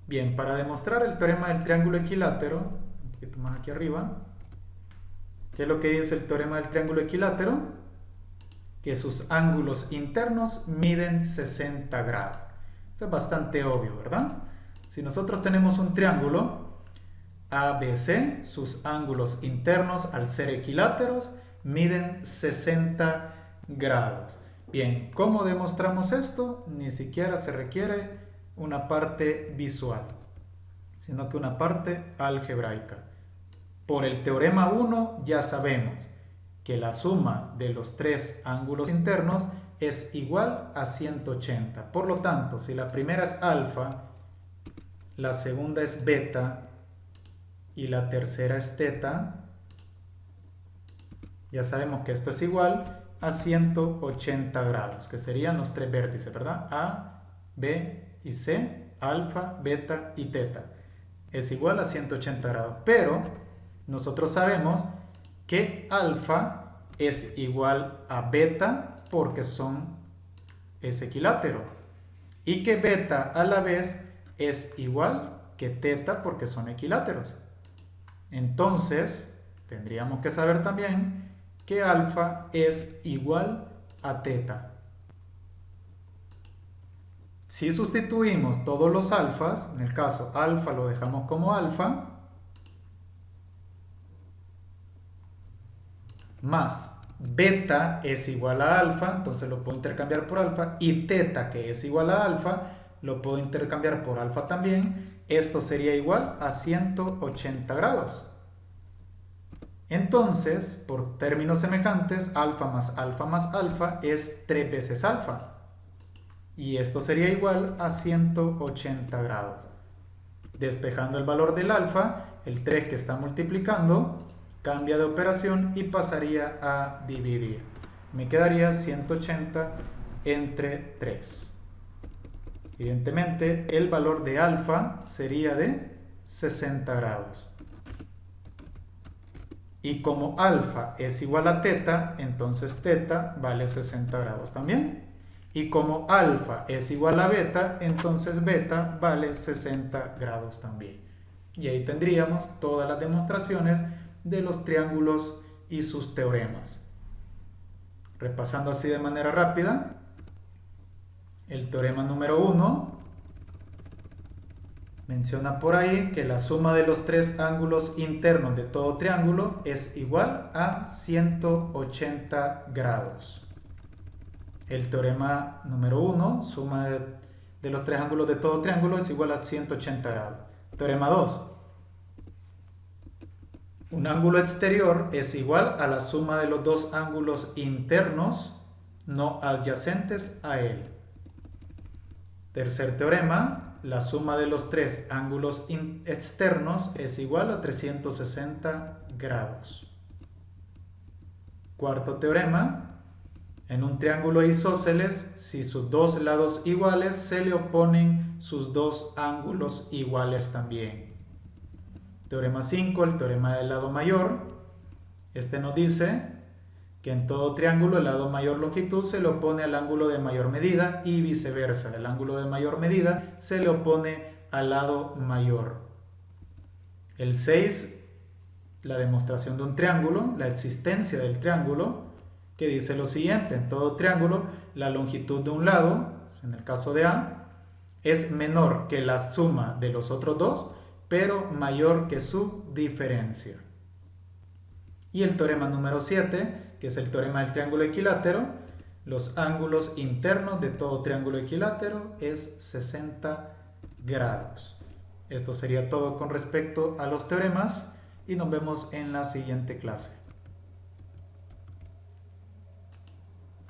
Bien, para demostrar el teorema del triángulo equilátero, un poquito más aquí arriba, ¿qué es lo que dice el teorema del triángulo equilátero? Que sus ángulos internos miden 60 grados. Esto es bastante obvio, ¿verdad? Si nosotros tenemos un triángulo ABC, sus ángulos internos al ser equiláteros miden 60 grados. Bien, ¿cómo demostramos esto? Ni siquiera se requiere una parte visual, sino que una parte algebraica. Por el teorema 1 ya sabemos que la suma de los tres ángulos internos es igual a 180. Por lo tanto, si la primera es alfa, la segunda es beta y la tercera es teta, ya sabemos que esto es igual a 180 grados, que serían los tres vértices, ¿verdad? A, B y C, alfa, beta y teta. Es igual a 180 grados, pero nosotros sabemos que alfa es igual a beta porque es equilátero y que beta a la vez es igual que teta porque son equiláteros. Entonces, tendríamos que saber también que alfa es igual a teta. Si sustituimos todos los alfas, en el caso alfa lo dejamos como alfa, más beta es igual a alfa, entonces lo puedo intercambiar por alfa, y teta, que es igual a alfa, lo puedo intercambiar por alfa también, esto sería igual a 180 grados. Entonces, por términos semejantes, alfa más alfa es 3 veces alfa. Y esto sería igual a 180 grados. Despejando el valor del alfa, el 3 que está multiplicando cambia de operación y pasaría a dividir. Me quedaría 180 entre 3. Evidentemente, el valor de alfa sería de 60 grados. Y como alfa es igual a teta, entonces teta vale 60 grados también. Y como alfa es igual a beta, entonces beta vale 60 grados también. Y ahí tendríamos todas las demostraciones de los triángulos y sus teoremas. Repasando así de manera rápida, el teorema número 1 menciona por ahí que la suma de los tres ángulos internos de todo triángulo es igual a 180 grados. El teorema número 1, suma de los tres ángulos de todo triángulo es igual a 180 grados. Teorema 2. Un ángulo exterior es igual a la suma de los dos ángulos internos no adyacentes a él. Tercer teorema, la suma de los tres ángulos externos es igual a 360 grados. Cuarto teorema, en un triángulo isósceles, si sus dos lados iguales, se le oponen sus dos ángulos iguales también. Teorema 5, el teorema del lado mayor. Este nos dice que en todo triángulo el lado mayor longitud se le opone al ángulo de mayor medida y viceversa. El ángulo de mayor medida se le opone al lado mayor. El 6, la demostración de un triángulo, la existencia del triángulo, que dice lo siguiente: en todo triángulo la longitud de un lado, en el caso de A, es menor que la suma de los otros dos, pero mayor que su diferencia. Y el teorema número 7, que es el teorema del triángulo equilátero, los ángulos internos de todo triángulo equilátero es 60 grados. Esto sería todo con respecto a los teoremas y nos vemos en la siguiente clase.